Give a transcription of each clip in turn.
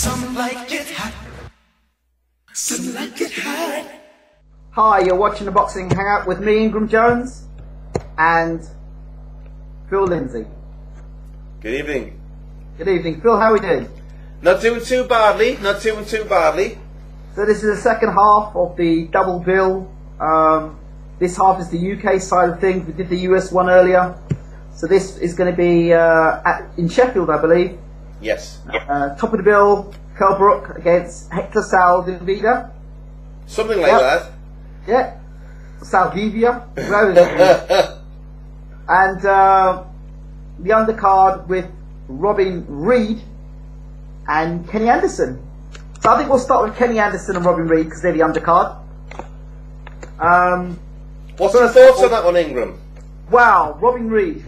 Some like it hot, some like it hot. Hi, you're watching the Boxing Hangout with me, Ingram Jones, and Phil Lindsay. Good evening. Good evening, Phil. How are we doing? Not doing too badly. Not doing too badly. So this is the second half of the double bill. This half is the UK side of things. We did the US one earlier. So this is going to be in Sheffield, I believe. Yes. Top of the bill, Kell Brook against Hector Saldivia. Something like that. Yeah. Saldivia. And the undercard with Reid and Kenny Anderson. So I think we'll start with Kenny Anderson and Reid because they're the undercard. What's your thoughts on that one, Ingram? Wow, Reid.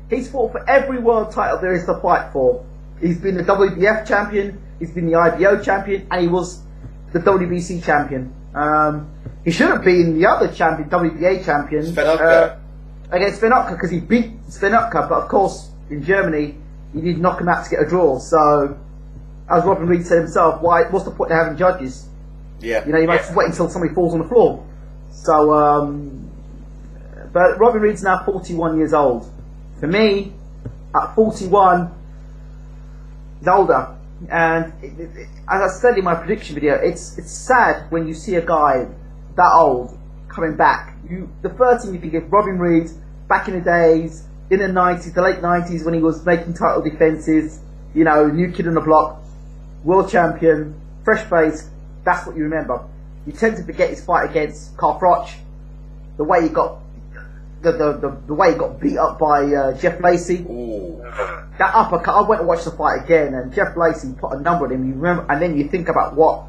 He's fought for every world title there is to fight for. He's been the WBF champion, he's been the IBO champion, and he was the WBC champion. He should have been the other champion, WBA champion, against Svenotka because he beat Svenotka, but of course in Germany he did knock him out to get a draw. So, as Reid said himself, what's the point of having judges? Yeah. You know, you might just wait until somebody falls on the floor. So, but Reid's now 41 years old. For me, at 41, he's older. And as I said in my prediction video, it's sad when you see a guy that old coming back. The first thing you think of Reid back in the days, in the 90s, the late 90s, when he was making title defences, you know, new kid on the block, world champion, fresh face. That's what you remember. You tend to forget his fight against Carl Froch, the way he got the way he got beat up by Jeff Lacey. Ooh. That uppercut. I went and watched the fight again, and Jeff Lacey put a number on him. You remember, and then you think about what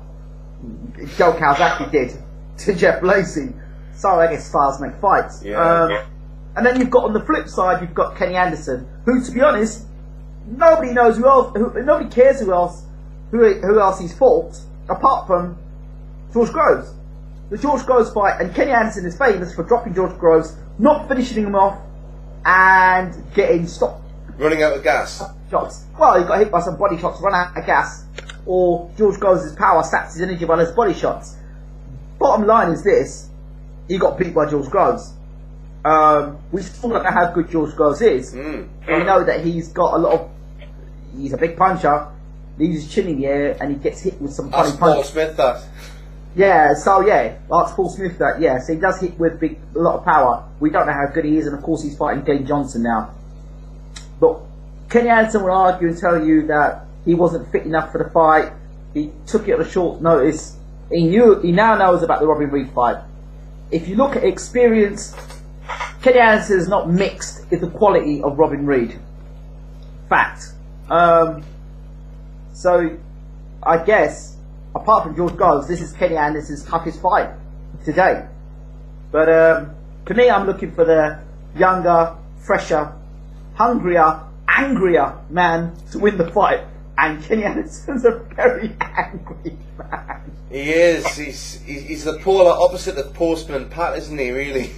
Joe Calzaghe did to Jeff Lacey. So I guess styles make fights. Yeah. And then you've got on the flip side, you've got Kenny Anderson, who, to be honest, nobody knows who else. Nobody cares who else he's fought apart from George Grosz. The George Grosz fight, and Kenny Anderson is famous for dropping George Grosz, not finishing him off, and getting stopped. Running out of gas. Shots. Well, he got hit by some body shots, run out of gas, or George Grosz's power saps his energy by those body shots. Bottom line is this: he got beat by George Grosz. We still don't know how good George Grosz is. We know that he's got a lot of. He's a big puncher. Leaves his chin in the air, and he gets hit with some funny punches. Paul Smith, that. Yeah, so yeah, that's Paul Smith. That yeah, so he does hit with a lot of power. We don't know how good he is, and of course he's fighting Glenn Johnson now. But Kenny Anderson will argue and tell you that he wasn't fit enough for the fight. He took it at a short notice. He now knows about the Reid fight. If you look at experience, Kenny Anderson is not mixed with the quality of Reid. Fact. So I guess, apart from George Grosz, this is Kenny Anderson's toughest fight today. But for me, I'm looking for the younger, fresher, hungrier, angrier man to win the fight. And Kenny Anderson's a very angry man. He is. He's the polar opposite of Postman Pat, isn't he? Really.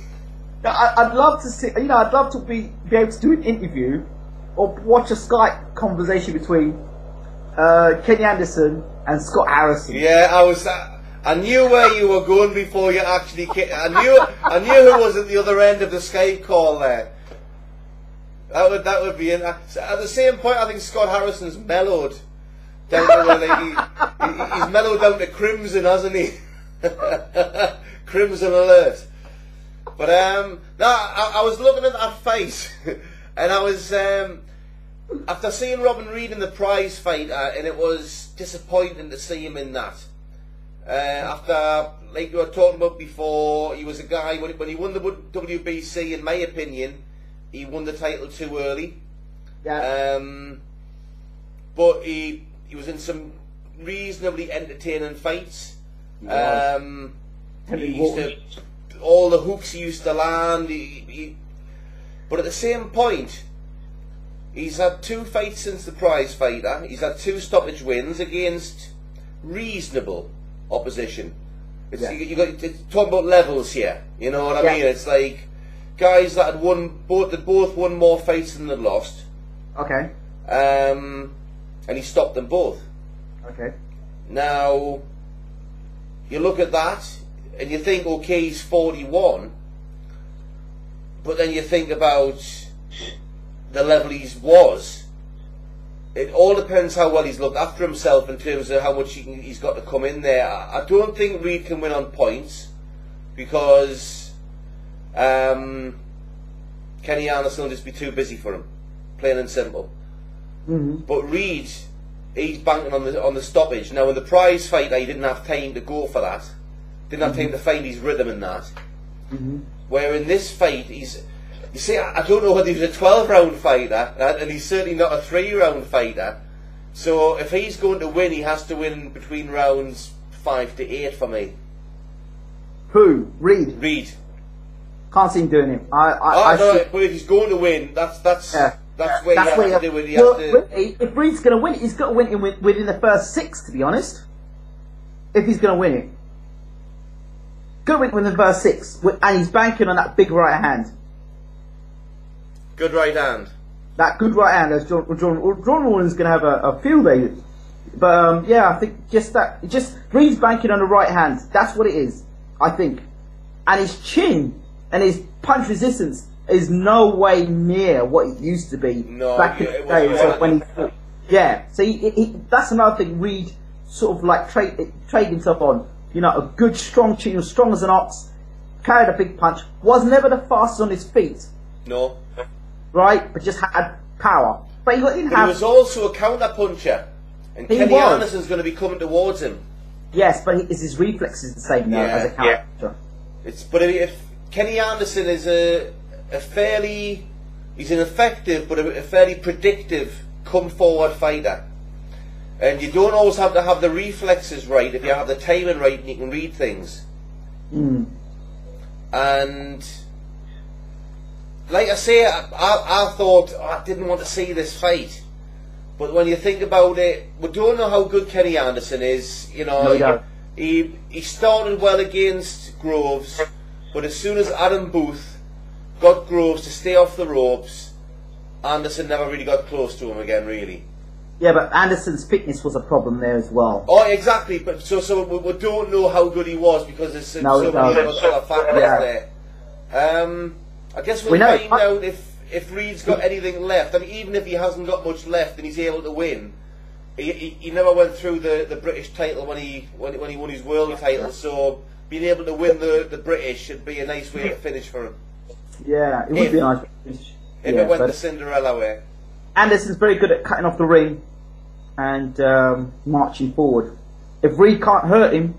I'd love to see. You know, I'd love to be able to do an interview or watch a Skype conversation between Kenny Anderson and Scott Harrison. Yeah, I knew where you were going before you actually came. I knew who was at the other end of the Skype call there. That would be in. At the same point, I think Scott Harrison's mellowed down to he's mellowed down to crimson, hasn't he? Crimson alert. But no, I was looking at that fight, and I was after seeing Reid in the prize fight, and it was disappointing to see him in that. After, like you were talking about before, he was a guy when he won the WBC. In my opinion, he won the title too early. Yeah. But he was in some reasonably entertaining fights. All the hooks he used to land. But at the same point, he's had 2 fights since the prize fighter. He's had 2 stoppage wins against reasonable opposition. You got talking about levels here. You know what I mean? It's like guys that had both won more fights than they'd lost. Okay. And he stopped them both. Okay. Now, you look at that and you think, okay, he's 41, but then you think about the level he was. It all depends how well he's looked after himself in terms of how much he's got to come in there. I don't think Reid can win on points because Kenny Anderson will just be too busy for him, plain and simple. But Reid, he's banking on the stoppage. Now in the prize fight, he didn't have time to go for that. Didn't have time to find his rhythm in that. Where in this fight, you see, I don't know whether he's a 12-round fighter, and he's certainly not a 3-round fighter. So if he's going to win, he has to win between rounds 5 to 8 for me. Who? Reid? Reid. Can't see him doing it. But if he's going to win, that's where you have to do it. If Reid's going to win it, he's got to win it within the first 6, to be honest. If he's going to win it. Got to win it within the first 6, and he's banking on that big right hand. Good right hand. That good right hand, as John Rawlins going to have a field day. But yeah, I think just Reid's banking on the right hand. That's what it is, I think. And his chin and his punch resistance is no way near what it used to be back in the day. So when he fought. Yeah, so that's another thing Reid sort of like trade himself on. You know, a good strong chin, strong as an ox, carried a big punch, was never the fastest on his feet. No. Right, but just had power. But he was also a counter puncher, and Kenny Anderson's going to be coming towards him. Yes, but his reflexes the same now as a counter puncher. But if Kenny Anderson is he's an effective but a fairly predictive come forward fighter, and you don't always have to have the reflexes right. If you have the timing right, and you can read things. And like I say, I thought I didn't want to see this fight, but when you think about it, we don't know how good Kenny Anderson is. You know, no, he started well against Grosz, but as soon as Adam Booth got Grosz to stay off the ropes, Anderson never really got close to him again, really. Yeah, but Anderson's fitness was a problem there as well. Oh, exactly. But so we don't know how good he was because there's so many other factors there. I guess we'll find out if Reid's got anything left. I mean, even if he hasn't got much left and he's able to win, he never went through the British title when he won his world title. So being able to win the British should be a nice way to finish for him. Yeah, it would be nice. If it went the Cinderella way. Anderson's very good at cutting off the ring and marching forward. If Reid can't hurt him,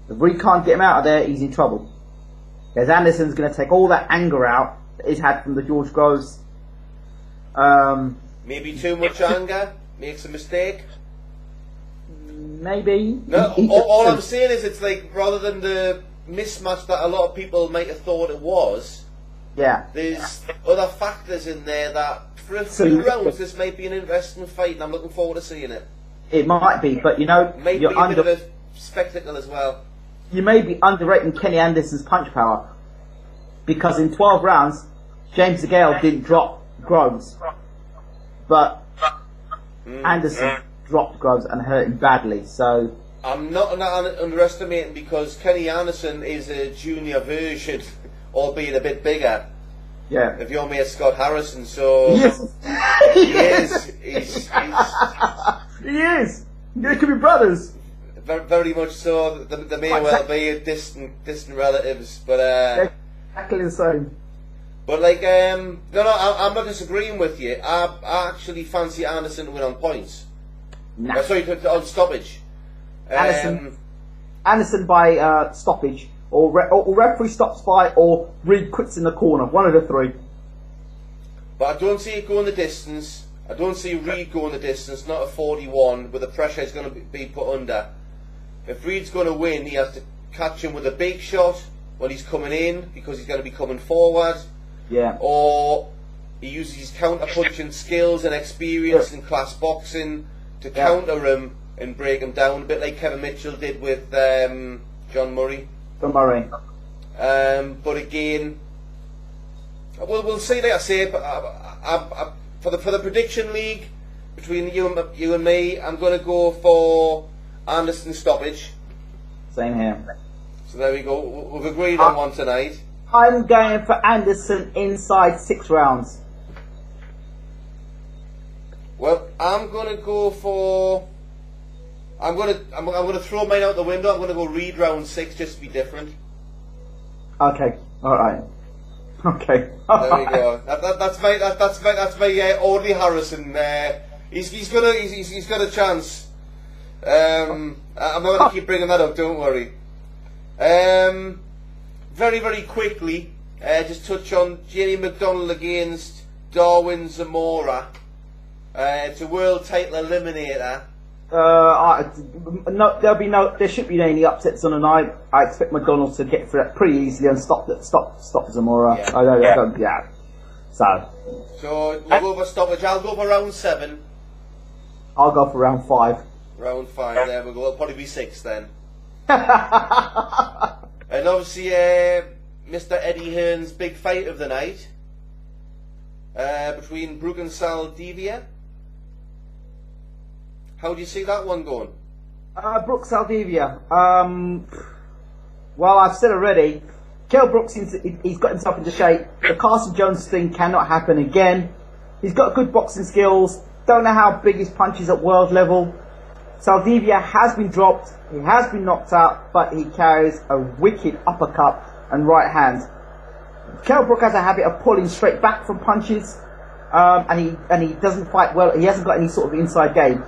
if Reid can't get him out of there, he's in trouble. Because Anderson's going to take all that anger out that he's had from the George Grosz. Maybe too much anger, makes a mistake. Maybe. No, all I'm saying is it's like, rather than the mismatch that a lot of people might have thought it was, there's other factors in there that for a few rounds this might be an interesting fight, and I'm looking forward to seeing it. It might be, but you know, might be a bit of a spectacle as well. You may be underrating Kenny Anderson's punch power, because in 12 rounds, James DeGale didn't drop Grosz, but Anderson dropped Grosz and hurt him badly. So I'm not underestimating, because Kenny Anderson is a junior version, albeit a bit bigger. Yeah. If you're mate Scott Harrison, so he is. He is. They could be brothers. Very much so. They may well be distant relatives, but exactly the same. But like, no, I'm not disagreeing with you. I actually fancy Anderson to win on points. Nah. Sorry, on stoppage. Anderson by stoppage, or referee stops by, or Reid quits in the corner. One of the three. But I don't see it going the distance. I don't see Reid going the distance. Not at 41, where the pressure is going to be put under. If Reid's going to win, he has to catch him with a big shot when he's coming in, because he's going to be coming forward. Yeah. Or he uses his counter-punching skills and experience in class boxing to counter him and break him down, a bit like Kevin Mitchell did with John Murray. But again, we'll see. Like I say, for the prediction league, between you and me, I'm going to go for Anderson stoppage. Same here. So there we go. We've agreed on one tonight. I'm going for Anderson inside 6 rounds. Well, I'm going to go for. I'm going to throw mine out the window. I'm going to go Reid round 6 just to be different. Okay. All right. Okay. There we go. That's my Audley Harrison. He's got a chance. I'm not going to keep bringing that up. Don't worry. Very, very quickly, just touch on Jamie McDonnell against Darwin Zamora. It's a world title eliminator. There shouldn't be any upsets on the night. I expect McDonnell to get through it pretty easily and stop Zamora. Yeah. So we'll go for stoppage. I'll go for round 7. I'll go for round 5. Round 5. There we go. It'll probably be 6 then. And obviously, Mr. Eddie Hearn's big fight of the night between Brook and Saldivia. How do you see that one going? Brook Saldivia. Well, I've said already, Kell Brook he's got himself into shape. The Carson Jones thing cannot happen again. He's got good boxing skills. Don't know how big his punch is at world level. Saldivia has been dropped. He has been knocked out, but he carries a wicked uppercut and right hand. Kell Brook has a habit of pulling straight back from punches, and he doesn't fight well. He hasn't got any sort of inside game.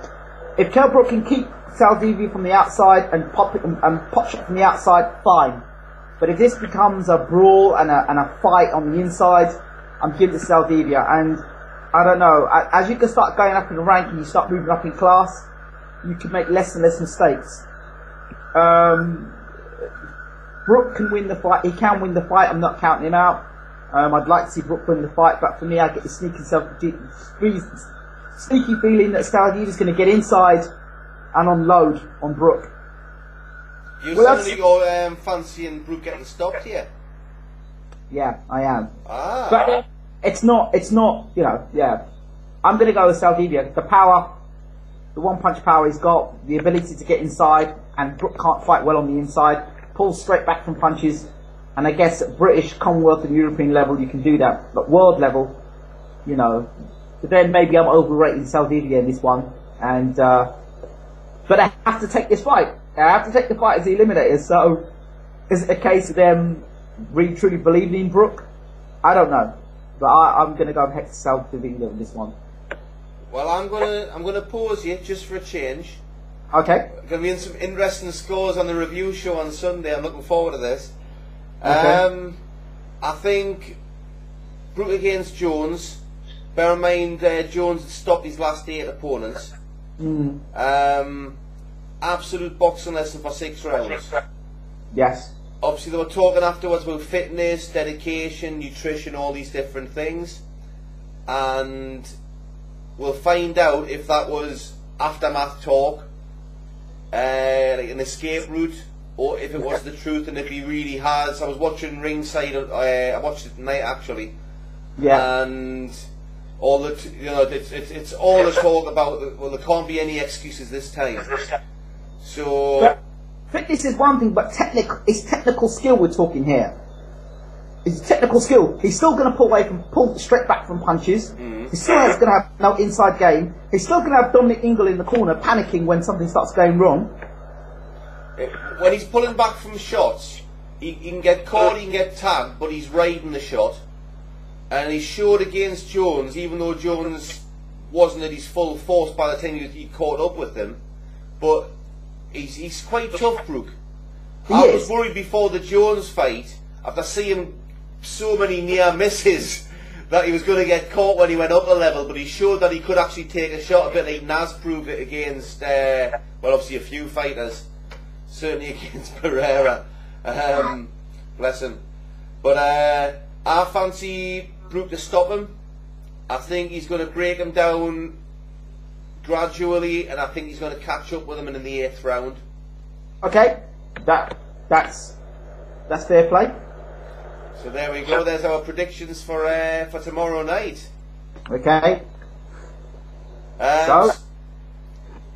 If Kell Brook can keep Saldivia from the outside and pop shot from the outside, fine. But if this becomes a brawl and a fight on the inside, I'm giving it to Saldivia. And I don't know, as you can start going up in the rank and you start moving up in class, you can make less and less mistakes. Brook can win the fight. He can win the fight. I'm not counting him out. I'd like to see Brook win the fight, but for me, I get the sneaky feeling that Saldivia's going to get inside and unload on Brook. You're fancying Brook getting stopped here? Yeah, I am. But it's not, yeah. I'm going to go with Saldivia. The power, the one-punch power he's got, the ability to get inside, and Brook can't fight well on the inside, pulls straight back from punches, and I guess at British, Commonwealth and European level you can do that, but world level, but then maybe I'm overrating Saldivia in this one, and but I have to take this fight. I have to take the fight as the eliminator. So is it a case of them really truly believing in Brook? I don't know, but I'm going to go with Hector Saldivia in this one. Well, I'm gonna pause you just for a change. Okay. Going to be some interesting scores on the review show on Sunday. I'm looking forward to this. Okay. I think Brook against Jones. Bear in mind, Jones had stopped his last 8 opponents. Absolute boxing lesson for 6 rounds. Yes. Obviously, they were talking afterwards about fitness, dedication, nutrition, all these different things. And we'll find out if that was aftermath talk, like an escape route, or if it was the truth, and if he really has. I was watching ringside. I watched it tonight actually. Yeah. And all the it's all the talk about. Well, there can't be any excuses this time. So but fitness is one thing, but it's technical skill we're talking here. It's technical skill. He's still going to pull straight back from punches. He still is going to have no inside game. He's still going to have Dominic Ingle in the corner panicking when something starts going wrong. When he's pulling back from shots, he can get caught, he can get tagged, but he's riding the shot. And he showed against Jones, even though Jones wasn't at his full force by the time he caught up with him. But he's quite tough, Brook. I was worried before the Jones fight, after seeing so many near misses, that he was going to get caught when he went up a level, but he showed that he could actually take a shot, a bit like Naz proved it against, well, obviously a few fighters, certainly against Pereira. Bless him. But I fancy Brook to stop him. I think he's going to break him down gradually, and I think he's going to catch up with him in the 8th round. Okay, that's fair play. So there we go. There's our predictions for tomorrow night. Okay. So?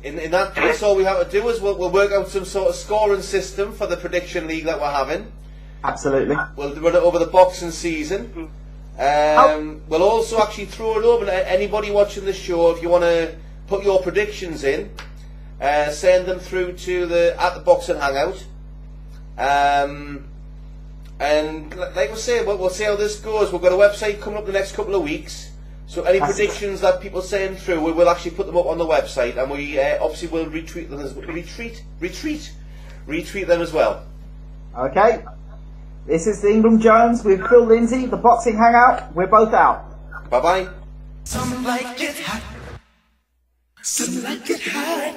In that case, all we have to do is we'll work out some sort of scoring system for the prediction league that we're having. Absolutely. We'll run it over the boxing season. We'll also actually throw it over to anybody watching the show. If you want to put your predictions in, send them through to the Boxing Hangout. And like I say, we'll see how this goes. We've got a website coming up the next couple of weeks. So any predictions that people send through, we will actually put them up on the website, and we obviously will retweet them as well. Okay. This is Ingram Jones with Phil Lindsay, the Boxing Hangout. We're both out. Bye bye. Some like it hot, some like it hot.